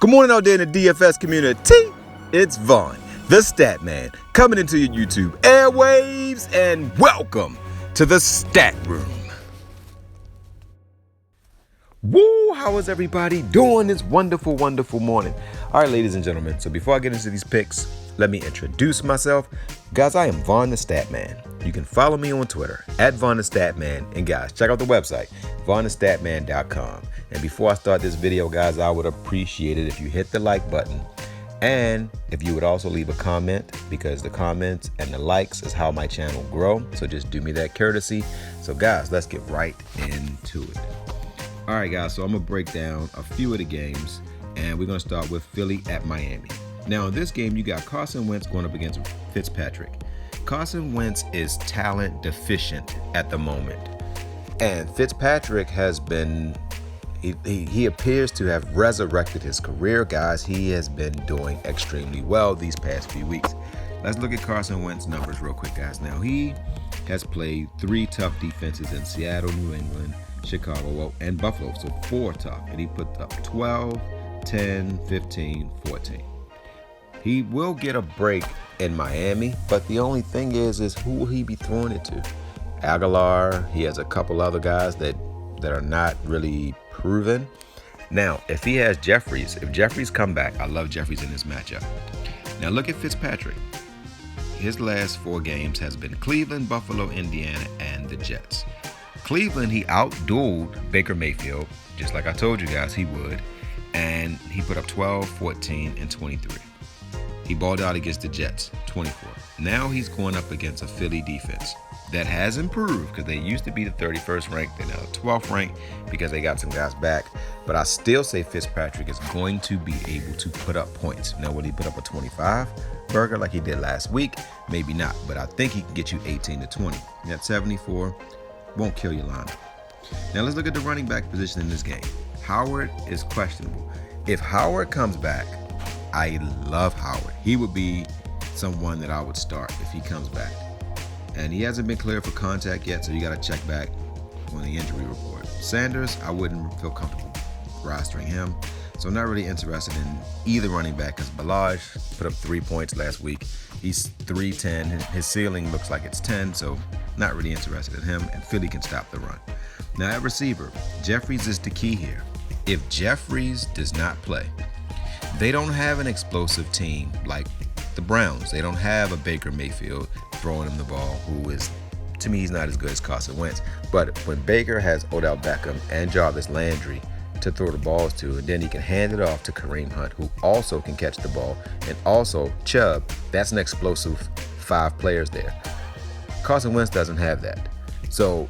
Good morning out there in the DFS community. It's Vaughn, the Stat Man, coming into your YouTube airwaves, and welcome to the Stat Room. Woo! How is everybody doing this wonderful, wonderful morning? All right, ladies and gentlemen, so before I get into these picks, let me introduce myself. Guys, I am Vaughn the Stat Man. You can follow me on Twitter at Vaughn the Stat Man. And guys, check out the website, vaughnthestatman.com. And before I start this video, guys, I would appreciate it if you hit the like button. And if you would also leave a comment, because the comments and the likes is how my channel grow. So just do me that courtesy. So guys, let's get right into it. All right, guys, so I'm going to break down a few of the games. And we're going to start with Philly at Miami. Now, in this game, you got Carson Wentz going up against Fitzpatrick. Carson Wentz is talent deficient at the moment. And Fitzpatrick has been, he appears to have resurrected his career, guys. He has been doing extremely well these past few weeks. Let's look at Carson Wentz's numbers real quick, guys. Now, he has played 3 tough defenses in Seattle, New England, Chicago, and Buffalo. So 4 tough. And he put up 12, 10, 15, 14. He will get a break in Miami, but the only thing is who will he be throwing it to? Aguilar. He has a couple other guys that are not really proven. Now, if he has Jeffries, if Jeffries come back, I love Jeffries in this matchup. Now look at Fitzpatrick. His last 4 games has been Cleveland, Buffalo, Indiana, and the Jets. Cleveland, he outdueled Baker Mayfield, just like I told you guys he would, and he put up 12, 14, and 23. He balled out against the Jets, 24. Now he's going up against a Philly defense that has improved, because they used to be the 31st ranked. They're now the 12th ranked because they got some guys back. But I still say Fitzpatrick is going to be able to put up points. Now, will he put up a 25 burger like he did last week? Maybe not, but I think he can get you 18 to 20. That 74 won't kill your lineup. Now let's look at the running back position in this game. Howard is questionable. If Howard comes back, I love Howard. He would be someone that I would start if he comes back. And he hasn't been cleared for contact yet, so you got to check back on the injury report. Sanders, I wouldn't feel comfortable rostering him. So I'm not really interested in either running back, because Balaj put up 3 points last week. He's 3-10. His ceiling looks like it's 10, so not really interested in him. And Philly can stop the run. Now at receiver, Jeffries is the key here. If Jeffries does not play, they don't have an explosive team like the Browns. They don't have a Baker Mayfield throwing him the ball, who is, to me, he's not as good as Carson Wentz. But when Baker has Odell Beckham and Jarvis Landry to throw the balls to, and then he can hand it off to Kareem Hunt, who also can catch the ball, and also Chubb, that's an explosive 5 players there. Carson Wentz doesn't have that. So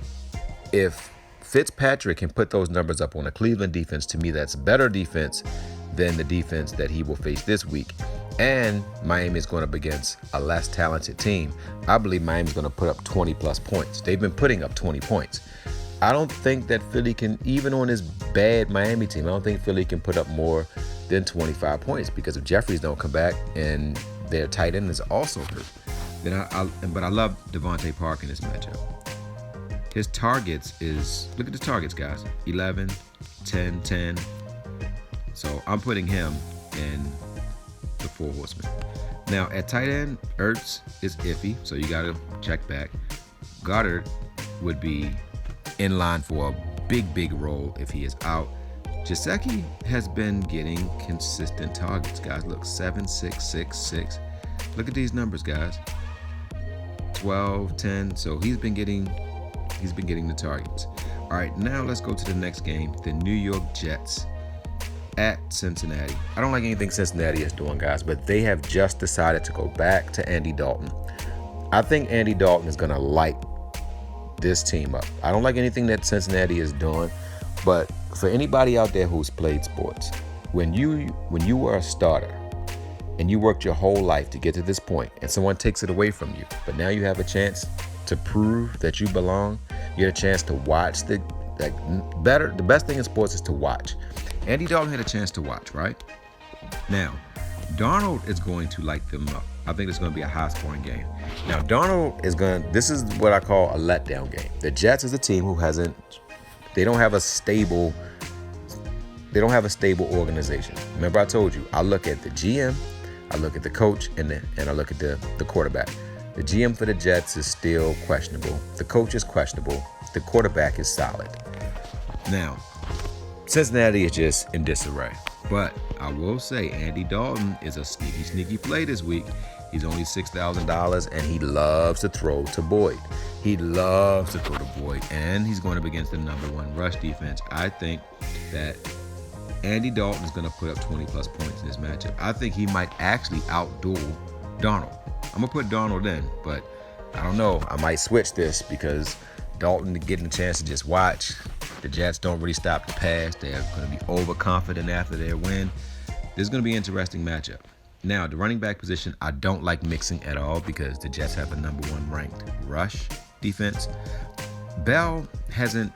if Fitzpatrick can put those numbers up on a Cleveland defense, to me, that's better defense than the defense that he will face this week. And Miami is going up against a less talented team. I believe Miami's going to put up 20 plus points. They've been putting up 20 points. I don't think that Philly can, even on this bad Miami team, I don't think Philly can put up more than 25 points, because if Jeffries don't come back and their tight end is also hurt, then but I love Devontae Parker in this matchup. His targets is, look at the targets, guys, 11, 10, 10. So I'm putting him in the 4 horsemen. Now at tight end, Ertz is iffy, so you got to check back. Goddard would be in line for a big role if he is out. Gesicki has been getting consistent targets, guys. Look, 7, 6, 6, 6. Look at these numbers, guys. 12, 10. So he's been getting the targets. All right, now let's go to the next game, the New York Jets at Cincinnati. I don't like anything Cincinnati is doing, guys, but they have just decided to go back to Andy Dalton. I think Andy Dalton is going to light this team up. I don't like anything that Cincinnati is doing, but for anybody out there who's played sports, when you were a starter and you worked your whole life to get to this point, and someone takes it away from you, but now you have a chance to prove that you belong, you get a chance to watch the best thing in sports is to watch. Andy Dalton had a chance to watch, right? Now, Darnold is going to light them up. I think it's going to be a high-scoring game. Now, this is what I call a letdown game. The Jets is a team who they don't have a stable they don't have a stable organization. Remember I told you, I look at the GM, I look at the coach, and I look at the quarterback. The GM for the Jets is still questionable. The coach is questionable. The quarterback is solid. Now, Cincinnati is just in disarray. But I will say Andy Dalton is a sneaky play this week. He's only $6,000, and he loves to throw to Boyd. And he's going up against the number one rush defense. I think that Andy Dalton is going to put up 20-plus points in this matchup. I think he might actually outduel Darnold. I'm going to put Darnold in, but I don't know. I might switch this because Dalton getting a chance to just watch. The Jets don't really stop the pass. They're going to be overconfident after their win. This is going to be an interesting matchup. Now, the running back position, I don't like mixing at all because the Jets have a number one ranked rush defense. Bell hasn't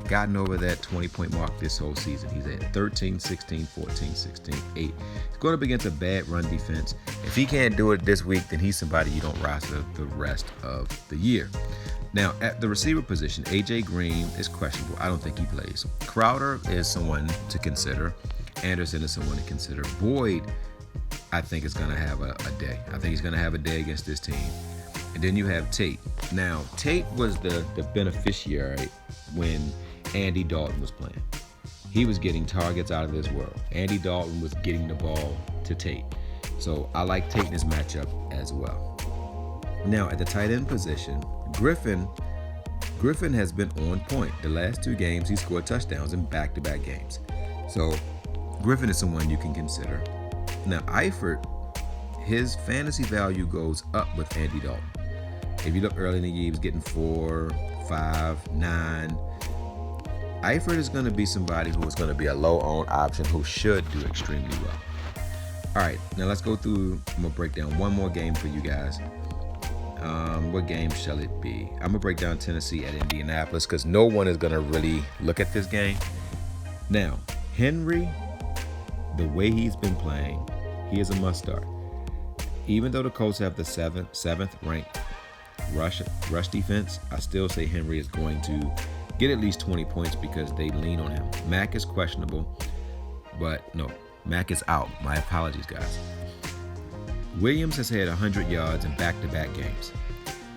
gotten over that 20-point mark this whole season. He's at 13, 16, 14, 16, 8. He's going up against a bad run defense. If he can't do it this week, then he's somebody you don't roster the rest of the year. Now, at the receiver position, A.J. Green is questionable. I don't think he plays. Crowder is someone to consider. Anderson is someone to consider. Boyd, I think, is going to have a day. I think he's going to have a day against this team. And then you have Tate. Now, Tate was the beneficiary when Andy Dalton was playing. He was getting targets out of this world. Andy Dalton was getting the ball to Tate. So I like Tate in this matchup as well. Now, at the tight end position, Griffin has been on point. The last two games, he scored touchdowns in back-to-back games. So Griffin is someone you can consider. Now, Eifert, his fantasy value goes up with Andy Dalton. If you look early in the year, he was getting 4, 5, 9. Eifert is going to be somebody who is going to be a low-owned option who should do extremely well. All right, now let's go through. I'm going to break down one more game for you guys. What game shall it be? I'm going to break down Tennessee at Indianapolis because no one is going to really look at this game. Now, Henry, the way he's been playing, he is a must-start. Even though the Colts have the seventh ranked rush defense, I still say Henry is going to get at least 20 points because they lean on him. Mack is questionable, but no, Mack is out. My apologies, guys. Williams has had 100 yards in back-to-back games.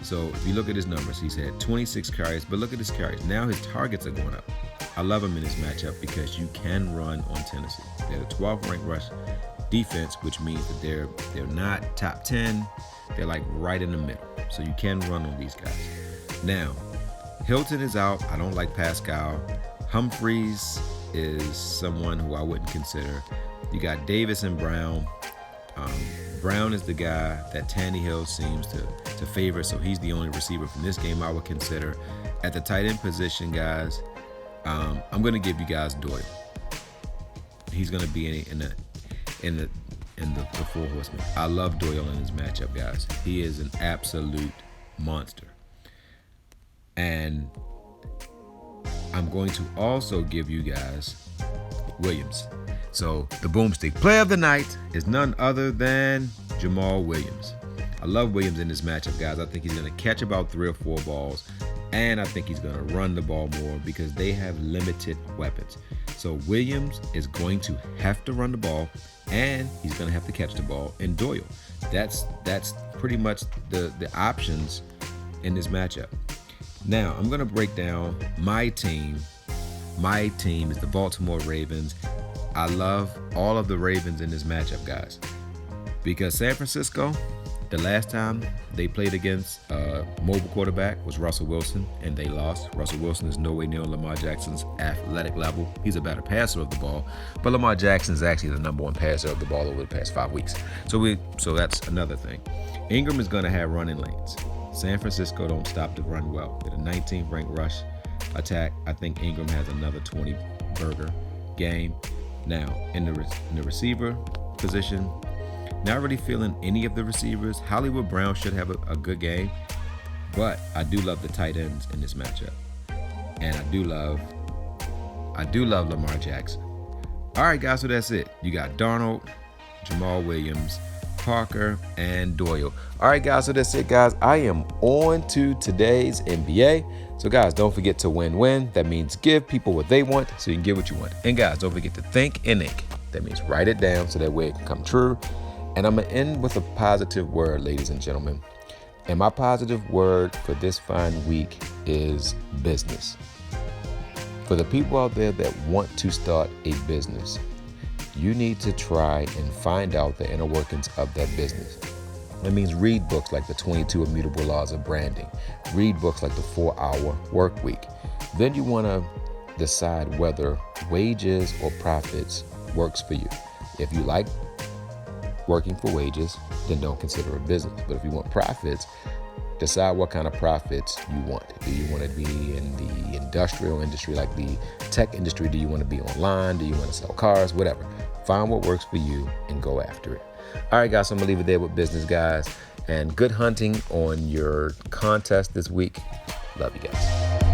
So if you look at his numbers, he's had 26 carries, but look at his carries. Now his targets are going up. I love him in this matchup because you can run on Tennessee. They're the 12th ranked rush defense, which means that they're not top 10. They're like right in the middle. So you can run on these guys. Now, Hilton is out. I don't like Pascal. Humphreys is someone who I wouldn't consider. You got Davis and Brown. Brown is the guy that Tannehill seems to favor, so he's the only receiver from this game I would consider. At the tight end position, guys, I'm going to give you guys Doyle. He's going to be in the four horsemen. I love Doyle in this matchup, guys. He is an absolute monster. And I'm going to also give you guys Williams. So the boomstick player of the night is none other than Jamal Williams. I love Williams in this matchup, guys. I think he's going to catch about 3 or 4 balls, and I think he's going to run the ball more because they have limited weapons. So Williams is going to have to run the ball, and he's going to have to catch the ball. And Doyle, that's pretty much the options in this matchup. Now, I'm going to break down my team. My team is the Baltimore Ravens. I love all of the Ravens in this matchup, guys, because San Francisco, the last time they played against a mobile quarterback was Russell Wilson, and they lost. Russell Wilson is nowhere near Lamar Jackson's athletic level. He's a better passer of the ball, but Lamar Jackson is actually the number one passer of the ball over the past 5 weeks. So that's another thing. Ingram is going to have running lanes. San Francisco don't stop to run well. They're the 19th ranked rush attack. I think Ingram has another 20-burger game. Now, in the receiver position, not really feeling any of the receivers. Hollywood Brown should have a good game, but I do love the tight ends in this matchup, and I do love Lamar Jackson. All right, guys, so that's it. You got Darnold, Jamal Williams, Parker, and Doyle. All right, guys, so that's it, guys. I am on to today's NBA. So guys, don't forget to win-win. That means give people what they want so you can get what you want. And guys, don't forget to think and ink. That means write it down so that way it can come true. And I'm going to end with a positive word, ladies and gentlemen. And my positive word for this fine week is business. For the people out there that want to start a business, you need to try and find out the inner workings of that business. That means read books like the 22 Immutable Laws of Branding. Read books like the 4-Hour Work Week. Then you want to decide whether wages or profits works for you. If you like working for wages, then don't consider a business. But if you want profits, decide what kind of profits you want. Do you want to be in the industrial industry, like the tech industry? Do you want to be online? Do you want to sell cars? Whatever. Find what works for you and go after it. All right, guys, so I'm going to leave it there with business, guys. And good hunting on your contest this week. Love you guys.